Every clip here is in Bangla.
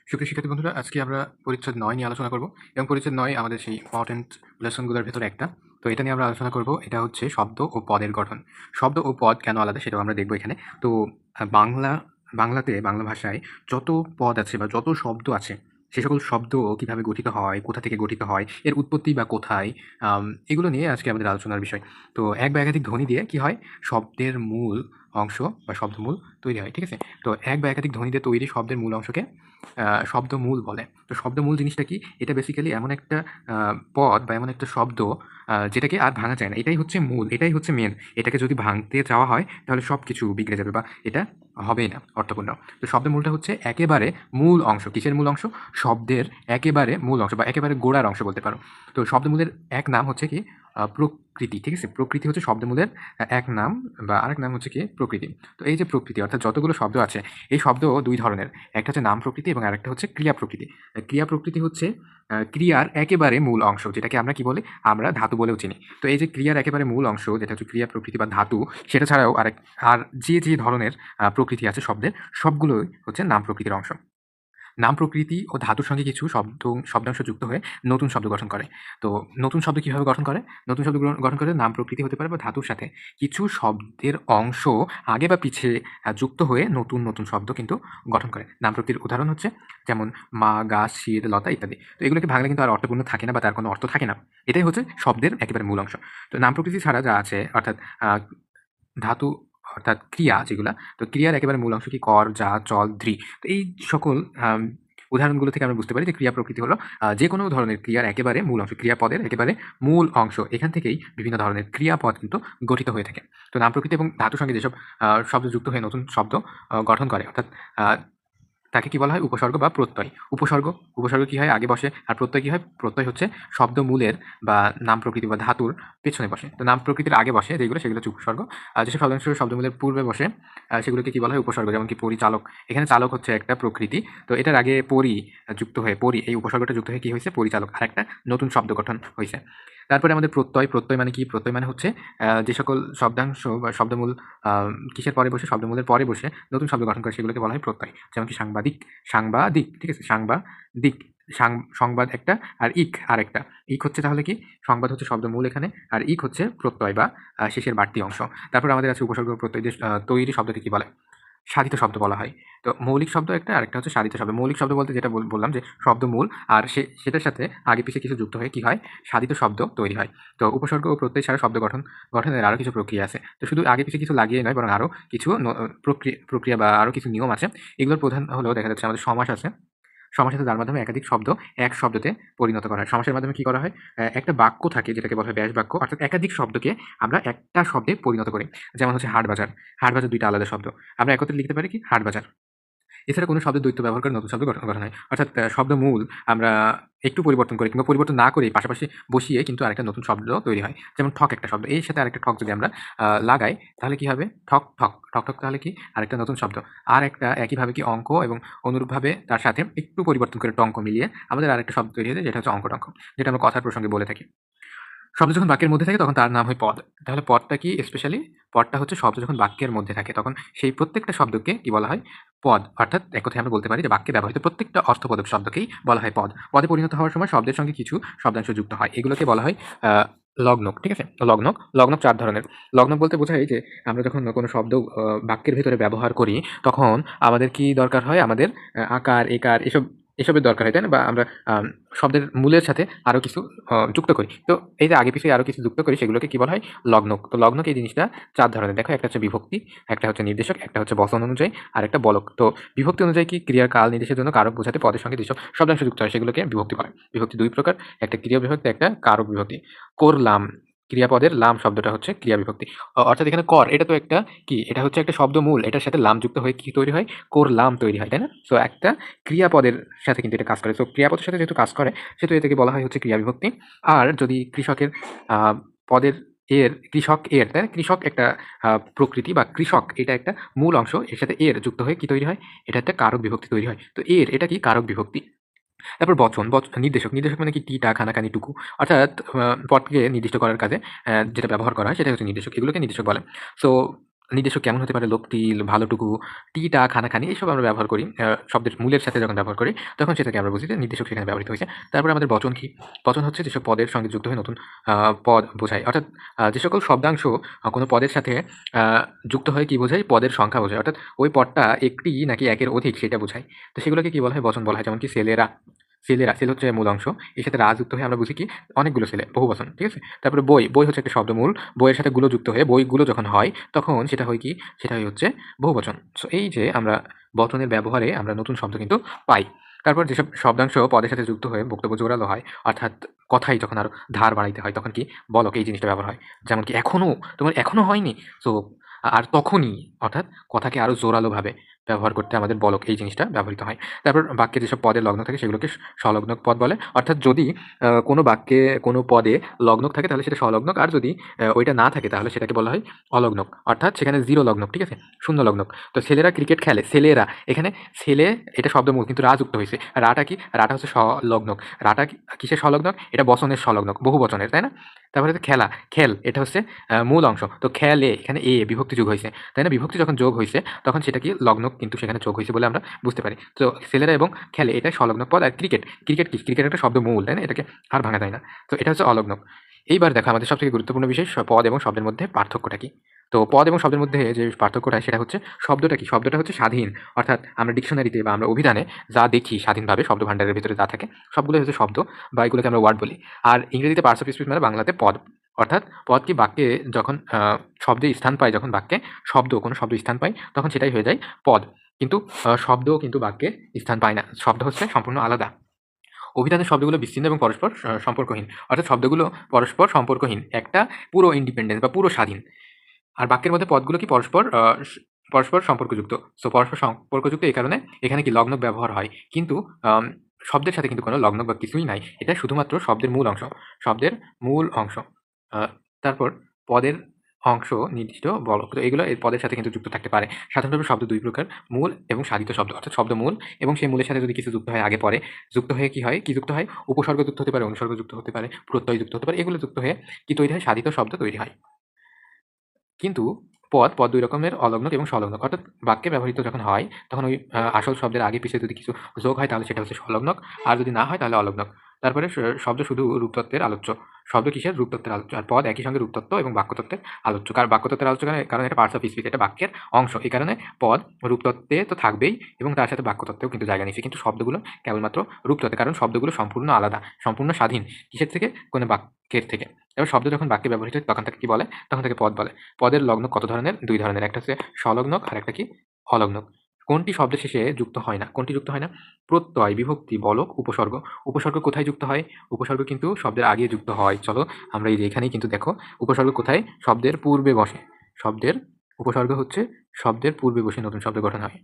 সুপ্রিয় শিক্ষার্থী বন্ধুরা, আজকে আমরা পরিচ্ছেদ ৯ নিয়ে আলোচনা করব এবং পরিচ্ছেদ ৯ আমাদের সেই ইম্পর্টেন্ট লেসনগুলোর ভেতরে একটা। তো এটা নিয়ে আমরা আলোচনা করব। এটা হচ্ছে শব্দ ও পদের গঠন। শব্দ ও পদ কেন আলাদা সেটাও আমরা দেখব এখানে। তো বাংলা ভাষায় যত পদ আছে বা যত শব্দ আছে, সে সকল শব্দ কিভাবে গঠিত হয়, কোথা থেকে গঠিত হয়, এর উৎপত্তি বা কোথায়, এগুলো নিয়ে আজকে আমাদের আলোচনার বিষয়। তো এক বা একাধিক ধ্বনি দিয়ে কি হয়, শব্দের মূল অংশ বা শব্দমূল তৈরি হয়। ঠিক আছে? তো এক বা একাধিক ধ্বনি দিয়ে তৈরি শব্দের মূল অংশকে শব্দমূল বলে। তো শব্দমূল জিনিসটা কি? এটা বেসিক্যালি এমন একটা পদ বা এমন একটা শব্দ যেটাকে আর ভাঙা যায় না। এটাই হচ্ছে মূল, এটাই হচ্ছে মেন। এটাকে যদি ভাঙতে চাওয়া হয় তাহলে সবকিছু বিগড়ে যাবে বা এটা হবেই না অর্থপূর্ণ। তো শব্দমূলটা হচ্ছে একেবারে মূল অংশ। কিসের মূল অংশ? শব্দের একেবারে মূল অংশ বা একেবারে গোড়ার অংশ বলতে পারো। তো শব্দমূলের এক নাম হচ্ছে কি? প্রকৃতি। ঠিক আছে? প্রকৃতি হচ্ছে শব্দমূলের এক নাম বা আরেক নাম হচ্ছে কি? প্রকৃতি। তো এই যে প্রকৃতি অর্থাৎ যতগুলো শব্দ আছে, এই শব্দ ২ ধরনের। একটা হচ্ছে নাম প্রকৃতি এবং আরেকটা হচ্ছে ক্রিয়া প্রকৃতি। ক্রিয়া প্রকৃতি হচ্ছে ক্রিয়ার একেবারে মূল অংশ, যেটাকে আমরা কি বলি? আমরা ধাতু বলেও চিনি। তো এই যে ক্রিয়ার একেবারে মূল অংশ যেটা হচ্ছে ক্রিয়া প্রকৃতি বা ধাতু, সেটা ছাড়াও আর যে ধরনের প্রকৃতি আছে শব্দের, সবগুলোই হচ্ছে নাম প্রকৃতির অংশ। নাম প্রকৃতি ও ধাতুর সঙ্গে কিছু শব্দাংশ যুক্ত হয়ে নতুন শব্দ গঠন করে। তো নতুন শব্দ কিভাবে গঠন করে? নতুন শব্দ গঠন করে নাম প্রকৃতি হতে পারে বা ধাতুর সাথে কিছু শব্দের অংশ আগে বা পিছে যুক্ত হয়ে নতুন শব্দ কিন্তু গঠন করে। নাম প্রকৃতির উদাহরণ হচ্ছে যেমন মা, গাছ, শির, লতা ইত্যাদি। তো এগুলোকে ভাঙলে কিন্তু আর অর্থপূর্ণ থাকে না বা তার কোনো অর্থ থাকে না। এটাই হচ্ছে শব্দের একেবারে মূল অংশ। তো নাম প্রকৃতি ছাড়া যা আছে অর্থাৎ আ ধাতু অর্থাৎ ক্রিয়া যেগুলা, তো ক্রিয়ার একেবারে মূল অংশ কি? কর, যা, চল, ধৃ। তো এই সকল উদাহরণগুলো থেকে আমরা বুঝতে পারি যে ক্রিয়া প্রকৃতি হলো যেকোনো ধরনের ক্রিয়ার একেবারে মূল অংশ, ক্রিয়াপদের একেবারে মূল অংশ। এখান থেকেই বিভিন্ন ধরনের ক্রিয়াপদ কিন্তু গঠিত হয়ে থাকে। তো নাম প্রকৃতি এবং ধাতুর সঙ্গে যেসব শব্দ যুক্ত হয়ে নতুন শব্দ গঠন করে অর্থাৎ আ তাকে কি বলা হয়? উপসর্গ বা প্রত্যয়। উপসর্গ কি হয়? আগে বসে। আর প্রত্যয় কি হয়? প্রত্যয় হচ্ছে শব্দমূলের বা নাম প্রকৃতি বা ধাতুর পেছনে বসে। তো নাম প্রকৃতির আগে বসে যেগুলো, সেগুলো হচ্ছে উপসর্গ। আর যেসব শব্দাংশ শব্দমূলের পূর্বে বসে, সেগুলোকে কি বলা হয়? উপসর্গ। যেমন কি পরিচালক। এখানে চালক হচ্ছে একটা প্রকৃতি। তো এটার আগে যুক্ত হয়ে এই উপসর্গটা যুক্ত হয়ে কি হইছে? পরিচালক। আরেকটা নতুন শব্দ গঠন হইছে। তারপরে আমাদের প্রত্যয়। প্রত্যয় মানে কি? প্রত্যয় মানে হচ্ছে যে সকল শব্দাংশ বা শব্দমূল আ কিসের পরে বসে? শব্দমূলের পরে বসে নতুন শব্দ গঠন করে, সেগুলোকে বলা হয় প্রত্যয়। যেমন কি সাংবাদিক, ঠিক আছে? সাংবাদিক, সংবাদ একটা আর আরেকটা। হচ্ছে তাহলে কি? সংবাদ হচ্ছে শব্দমূল এখানে, আর হচ্ছে প্রত্যয় বা শেষের বাড়তি অংশ। তারপর আমাদের আছে উপসর্গ ও প্রত্যয় দিয়ে তৈরি শব্দকে কি বলে? সাধিত শব্দ বলা হয়। তো মৌলিক শব্দ একটা, আরেকটা হচ্ছে সাধিত শব্দ। মৌলিক শব্দ বলতে যেটা বললাম যে শব্দমূল আর সেটার সাথে আগে পিছে কিছু যুক্ত হয়ে কি হয়? সাধিত শব্দ তৈরি হয়। তো উপসর্গ ও প্রত্যয় ছাড়া শব্দ গঠনের আরো কিছু প্রক্রিয়া আছে। তো শুধু আগে পিছে কিছু লাগিয়ে নয়, বরং আরো কিছু প্রক্রিয়া বা আরো কিছু নিয়ম আছে। এগুলোর প্রধান হলো দেখা যাচ্ছে আমাদের সমাস আছে। সমাস আছে যার মাধ্যমে একাধিক শব্দ এক শব্দতে পরিণত করা হয়। সমাসের মাধ্যমে কি করা হয়? একটা বাক্য থাকে যেটাকে বলা হয় ব্যাস বাক্য। অর্থাৎ একাধিক শব্দকে আমরা একটা শব্দে পরিণত করি। যেমন হচ্ছে হাটবাজার। হাটবাজার ২ টা আলাদা শব্দ। আমরা একত্রে লিখতে পারি কি? হাটবাজার। এছাড়া কোনো শব্দের দ্বৈত ব্যবহার করে নতুন শব্দ গঠন হয়। অর্থাৎ শব্দমূল আমরা একটু পরিবর্তন করে কিংবা পরিবর্তন না করেই পাশাপাশি বসিয়ে কিন্তু আরেকটা নতুন শব্দ তৈরি হয়। যেমন ঠক একটা শব্দ। এর সাথে আরেকটা ঠক যদি আমরা লাগাই তাহলে কি হবে? ঠক তাহলে কি? আরেকটা নতুন শব্দ। আর একটা একইভাবে কি অঙ্ক এবং অনুরূপভাবে তার সাথে একটু পরিবর্তন করে টঙ্ক মিলিয়ে আমাদের আরেকটা শব্দ তৈরি হয়ে যায়, যেটা হচ্ছে অঙ্ক-টঙ্ক। যেটা আমরা কথার প্রসঙ্গে বলে থাকি। শব্দ যখন বাক্যের মধ্যে থাকে তখন তার নাম হয় পদ। তাহলে পদটা কি স্পেশালি? পদটা হচ্ছে শব্দ যখন বাক্যের মধ্যে থাকে তখন সেই প্রত্যেকটা শব্দকে কি বলা হয়? পদ। অর্থাৎ এক কথায় আমরা বলতে পারি যে বাক্যে ব্যবহৃত প্রত্যেকটা অর্থবোধক শব্দকেই বলা হয় পদ। পদে পরিণত হওয়ার সময় শব্দের সঙ্গে কিছু শব্দাংশ যুক্ত হয়। এগুলোকে বলা হয় আ লগ্নক। ঠিক আছে? লগ্নক ৪ ধরনের। লগ্নক বলতে বোঝায় যে আমরা যখন কোনো শব্দ বাক্যের ভেতরে ব্যবহার করি তখন আমাদের কি দরকার হয়? আমাদের আকার, একার এসবের দরকার হয়, তাই না? বা আমরা আম শব্দের মূলের সাথে আরো কিছু যুক্ত করি। তো এই যে আগে পিছে আরো কিছু যুক্ত করি সেগুলোকে কি বলা হয়? লগ্নক। তো লগ্নক এই জিনিসটা ৪ ধরনের। দেখো, একটা হচ্ছে বিভক্তি, একটা হচ্ছে নির্দেশক, একটা হচ্ছে বচন অনুযায়ী, আরেকটা বলক। তো বিভক্তি অনুযায়ী কি? ক্রিয়ার কাল নির্দেশের জন্য কারক বোঝাতে পদের সঙ্গে যেসব শব্দাংশ যুক্ত হয় সেগুলোকে বিভক্তি বলে। বিভক্তি ২ প্রকার। একটা ক্রিয়া বিভক্তি, একটা কারক বিভক্তি। করলাম, ক্রিয়াপদের লাম শব্দটা হচ্ছে ক্রিয়া বিভক্তি। অর্থাৎ এখানে কর এটা তো একটা কি? এটা হচ্ছে একটা শব্দমূল। এটার সাথে লাম যুক্ত হয়ে কি তৈরি হয়? করলাম তৈরি হয়, তাই না? সো একটা ক্রিয়াপদের সাথে কিন্তু এটা কাজ করে। সো ক্রিয়াপদের সাথে যেহেতু কাজ করে সেহেতু এটাকে বলা হয় হচ্ছে ক্রিয়া বিভক্তি। আর যদি কৃষকের পদের তাই না? কৃষক একটা প্রকৃতি বা কৃষক এটা একটা মূল অংশ। এর সাথে যুক্ত হয়ে কি তৈরি হয়? এটা একটা কারক বিভক্তি তৈরি হয়। তো এটা কি? কারক বিভক্তি। তারপর নির্দেশক। নির্দেশক মানে কি? টি, টা, খানা, কানি, টুকু। অর্থাৎ পদকে নির্দিষ্ট করার কাজে যেটা ব্যবহার করা হয় সেটাই হচ্ছে নির্দেশক। এগুলোকে নির্দেশক বলে। সো নির্দেশক কেমন হতে পারে? লোকটি, ভালোটুকু, টিটা, খানাখানি এসব আমরা ব্যবহার করি। শব্দের মূলের সাথে যখন ব্যবহার করি তখন সেটাকে আমরা বুঝি যে নির্দেশক সেখানে ব্যবহৃত হয়েছে। তারপরে আমাদের বচন কি? বচন হচ্ছে যেসব পদের সঙ্গে যুক্ত হয়ে নতুন আ পদ বোঝায়। অর্থাৎ যে সকল শব্দাংশ কোনো পদের সাথে আ যুক্ত হয়ে কি বোঝায়? পদের সংখ্যা বোঝায়। অর্থাৎ ওই পদটা একটি নাকি একের অধিক সেটা বোঝায়। তো সেগুলোকে কি বলা হয়? বচন বলা হয়। যেমন কি ছেলেরা, ছেলেরা, ছেলে হচ্ছে মূল অংশ। এর সাথে রা যুক্ত হয়ে আমরা বুঝি কি? অনেকগুলো ছেলে, বহুবচন। ঠিক আছে? তারপরে বই, বই হচ্ছে একটা শব্দমূল। বইয়ের সাথে গুলো যুক্ত হয়ে বইগুলো যখন হয় তখন সেটা হয় কি? সেটা হচ্ছে বহুবচন। সো এই যে আমরা বচনের ব্যবহারে আমরা নতুন শব্দ কিন্তু পাই। তারপর যেসব শব্দাংশ পদের সাথে যুক্ত হয়ে বক্তব্য জোরালো হয়, অর্থাৎ কথায় যখন আরো ধার বাড়াইতে হয় তখন কি বলক এই জিনিসটা ব্যবহার হয়। যেমন কি এখনো, তোমার এখনো হয়নি? সো আর তখনই, অর্থাৎ কথাকে আরো জোরালোভাবে ব্যবহার করতে আমাদের বলক এই জিনিসটা ব্যবহৃত হয়। তারপর বাক্যে যেসব পদের লগ্ন থাকে সেগুলোকে সলগ্নক পদ বলে। অর্থাৎ যদি কোনো বাক্যে কোনো পদে লগ্নক থাকে তাহলে সেটা সলগ্নক। আর যদি ওইটা না থাকে তাহলে সেটাকে বলা হয় অলগ্নক। অর্থাৎ সেখানে 0 লগ্নক, ঠিক আছে? শূন্য লগ্নক। তো ছেলেরা ক্রিকেট খেলে, ছেলেরা, এখানে ছেলে এটা শব্দমূল কিন্তু রা যুক্ত হইছে। রাটা কি? রাটা হচ্ছে সলগ্নক। রাটা কিসের সলগ্নক? এটা বচনের সলগ্নক, বহুবচনের, তাই না? তারপরে হচ্ছে খেলা, খেল এটা হচ্ছে মূল অংশ। তো খেলে এখানে বিভক্তি যোগ হইছে, তাই না? বিভক্তি যখন যোগ হইছে তখন সেটা কি? লগ্নক কিন্তু সেখানে যোগ হইছে বলে আমরা বুঝতে পারি। তো ছেলেরা এবং খেলে এটা সংলগ্নক পদ। আর ক্রিকেট, ক্রিকেট কি? ক্রিকেট একটা শব্দমূল, তাই না? এটাকে আর ভাঙা যায় না। তো এটা হচ্ছে অলগ্নক। এইবার দেখো আমাদের সবথেকে গুরুত্বপূর্ণ বিষয় পদ এবং শব্দের মধ্যে পার্থক্যটা কি? তো পদ এবং শব্দের মধ্যে যে পার্থক্যটা সেটা হচ্ছে শব্দটা কি? শব্দটা হচ্ছে স্বাধীন। অর্থাৎ আমরা ডিকশনারিতে বা আমরা অভিধানে যা দেখি স্বাধীনভাবে শব্দ ভান্ডারের ভিতরে যা থাকে সবগুলোই হচ্ছে শব্দ, বা এগুলোকে আমরা ওয়ার্ড বলি। আর ইংরেজিতে পার্টস অফ স্পিচ মানে বাংলাতে পদ। অর্থাৎ পদ কি? বাক্যে যখন শব্দে স্থান পায়, যখন বাক্যে কোনো শব্দ স্থান পায় তখন সেটাই হয়ে যায় পদ। কিন্তু শব্দ কিন্তু বাক্যে স্থান পায় না। শব্দ হচ্ছে সম্পূর্ণ আলাদা। অভিধানের শব্দগুলো বিচ্ছিন্ন এবং পরস্পর সম্পর্কহীন। অর্থাৎ শব্দগুলো পরস্পর সম্পর্কহীন। একটা পুরো ইন্ডিপেন্ডেন্ট বা পুরো স্বাধীন। আর বাক্যের মধ্যে পদগুলো কি? পরস্পর সম্পর্কযুক্ত। সো পরস্পর সম্পর্কযুক্ত এই কারণে এখানে কি? লগ্নক ব্যবহার হয়। কিন্তু আম শব্দের সাথে কিন্তু কোনো লগ্নক বা কিছুই নাই। এটা শুধুমাত্র শব্দের মূল অংশ। শব্দের মূল অংশ। আ তারপর পদের অংশ নির্দিষ্ট বলক। তো এগুলো এই পদের সাথে কিন্তু যুক্ত থাকতে পারে। সাধারণভাবে শব্দ ২ প্রকার, মূল এবং সাধিত শব্দ। অর্থাৎ শব্দ মূল এবং সেই মূলের সাথে যদি কিছু যুক্ত হয় আগে পরে, যুক্ত হয়ে কি হয়? কি যুক্ত হয়? উপসর্গ যুক্ত হতে পারে, অনুসর্গ যুক্ত হতে পারে, প্রত্যয় যুক্ত হতে পারে। এগুলো যুক্ত হয়ে কি তৈরি হয়? সাধিত শব্দ তৈরি হয়। কিন্তু পদ ২ রকমের, অলগ্নক এবং সলগ্নক। অর্থাৎ বাক্যে ব্যবহৃত যখন হয় তখন ওই আসল শব্দের আগে পিছে যদি কিছু যোগ হয় তাহলে সেটা হচ্ছে সলগ্নক। আর যদি না হয় তাহলে অলগ্নক। তারপরে শব্দ শুধু রূপতত্ত্বের আলোচ্য। শব্দ কিসের? রূপতত্ত্বের আলোচ্য। আর পদ একই সঙ্গে রূপতত্ত্ব এবং বাক্যতত্ত্বের আলোচ্য। বাক্যতত্ত্বের আলোচ্য কারণ এটা পার্টস অফ স্পিচ, এটা বাক্যের অংশ। এই কারণে পদ রূপতত্ত্বে তো থাকবেই এবং তার সাথে বাক্যতত্ত্বেও কিন্তু জায়গা নিচ্ছে। কিন্তু শব্দগুলো কেবলমাত্র রূপতত্ত্বে, কারণ শব্দগুলো সম্পূর্ণ আলাদা, সম্পূর্ণ স্বাধীন। কিসের থেকে? কোনো বাক্যের থেকে। এবার শব্দ যখন বাক্যে ব্যবহৃত হয় তখন তাকে কি বলে? তখন তাকে পদ বলে। পদের লগ্নক কত ধরনের? ২ ধরনের। একটা হচ্ছে সলগ্নক আর একটা কি? অলগ্নক। কোনটি শব্দের শেষে যুক্ত হয় না? কোনটি যুক্ত হয় না? প্রত্যয়, বিভক্তি, বলক, উপসর্গ। উপসর্গ কোথায় যুক্ত হয়? উপসর্গ কিন্তু শব্দের আগে যুক্ত হয়। চলো আমরা এই যে এখানেই কিন্তু দেখো উপসর্গ কোথায়? শব্দের পূর্বে বসে। শব্দের উপসর্গ হচ্ছে শব্দের পূর্বে বসে নতুন শব্দ গঠন হয়।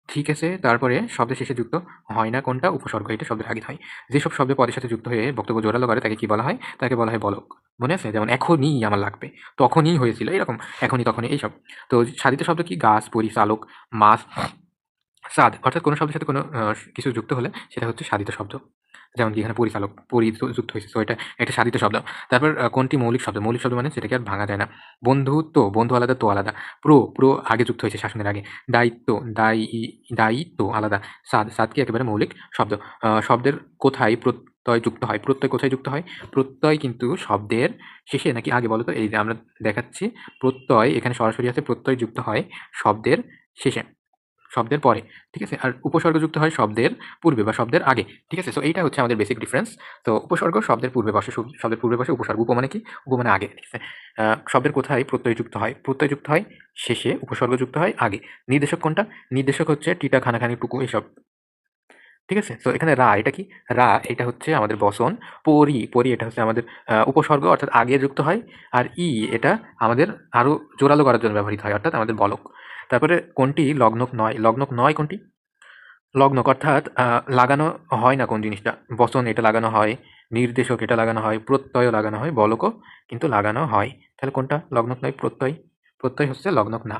ঠিক আছে, তারপরে শব্দের শেষে যুক্ত হয় না কোনটা? উপসর্গ। এটা শব্দের আগে হয়। যেসব শব্দ পদের সাথে যুক্ত হয়ে বক্তব্য জোরালো করে তাকে কি বলা হয়? তাকে বলা হয় বলক। মনে আছে? যেমন এখনই আমার লাগবে, তখনই হয়েছিল, এরকম এখনই তখনই এইসব। তো সাধিত শব্দ কি? গাছ, পরিচালক, মাছ, চাঁদ। অর্থাৎ কোনো শব্দের সাথে কোনো কিছু যুক্ত হলে সেটা হচ্ছে সাধিত শব্দ। যেমন কি এখানে পরিচালক, যুক্ত হয়েছে। সো এটা একটা সাধিত শব্দ। তারপর কোনটি মৌলিক শব্দ? মৌলিক শব্দ মানে যেটাকে আর ভাঙা যায় না। বন্ধুত্ব, বন্ধু আলাদা, তো আলাদা। প্র আগে যুক্ত হয়েছে শাসনের আগে। দায়িত্ব, দায়িত্ব আলাদা। সাদ কি একেবারে মৌলিক শব্দ। শব্দের কোথায় প্রত্যয় যুক্ত হয়? প্রত্যয় কোথায় যুক্ত হয়? প্রত্যয় কিন্তু শব্দের শেষে নাকি আগে বলো তো? এই যে আমরা দেখাচ্ছি প্রত্যয় এখানে সরাসরি আছে, প্রত্যয় যুক্ত হয় শব্দের শেষে, শব্দের পরে। ঠিক আছে? আর উপসর্গ যুক্ত হয় শব্দের পূর্বে বা শব্দের আগে। ঠিক আছে? সো এইটা হচ্ছে আমাদের বেসিক ডিফারেন্স। তো উপসর্গ শব্দের পূর্বে বসে, শব্দের পূর্বে বসে উপসর্গ। মানে কি? মানে আগে। ঠিক আছে? শব্দের কোথায় প্রত্যয় যুক্ত হয়? প্রত্যয় যুক্ত হয় শেষে, উপসর্গ যুক্ত হয় আগে। নির্দেশক কোনটা? নির্দেশক হচ্ছে টিটা, খানাখানি, টুকু এসব। ঠিক আছে? তো এখানে রা এটা কি? রা এটা হচ্ছে আমাদের বচন। পরি এটা হচ্ছে আমাদের উপসর্গ, অর্থাৎ আগে যুক্ত হয়। আর এটা আমাদের আরো জোরালো করার জন্য ব্যবহৃত হয়, অর্থাৎ আমাদের বলক। তারপরে কোনটি লগ্নক নয়? লগ্নক নয় কোনটি? লগ্নক অর্থাৎ লাগানো হয় না কোন জিনিসটা? বচন এটা লাগানো হয়, নির্দেশক এটা লাগানো হয়, প্রত্যয়ও লাগানো হয়, বলকও কিন্তু লাগানো হয়। তাহলে কোনটা লগ্নক নয়? প্রত্যয়। প্রত্যয় হচ্ছে লগ্নক না।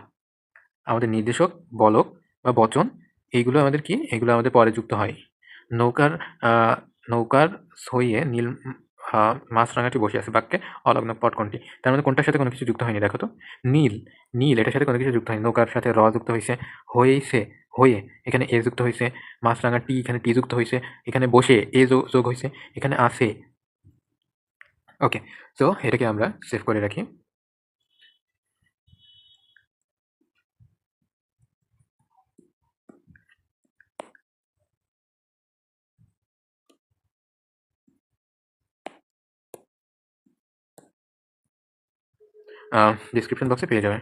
আমাদের নির্দেশক, বলক বা বচন এইগুলো আমাদের কি? এগুলো আমাদের পরে যুক্ত হয়। নৌকার আ নৌকার সইয়ে নীল মাছরাঙাটি বসে আছে বাক্যে অলগ্ন পট কোনটি? তার মানে কোনটার সাথে কোনো কিছু যুক্ত হয়নি দেখো তো। নীল, নীল এটার সাথে কোনো কিছু যুক্ত হয়নি। নৌকার সাথে র যুক্ত হইছে, হইছে, হয়ে এখানে এ যুক্ত হইছে, মাছরাঙা টি এখানে টি যুক্ত হইছে, এখানে বসে এ যোগ হইছে, এখানে আছে। ওকে, সো এটাকে আমরা সেভ করে রাখি। ডিসক্রিপশন বক্সে পেয়ে যাবে।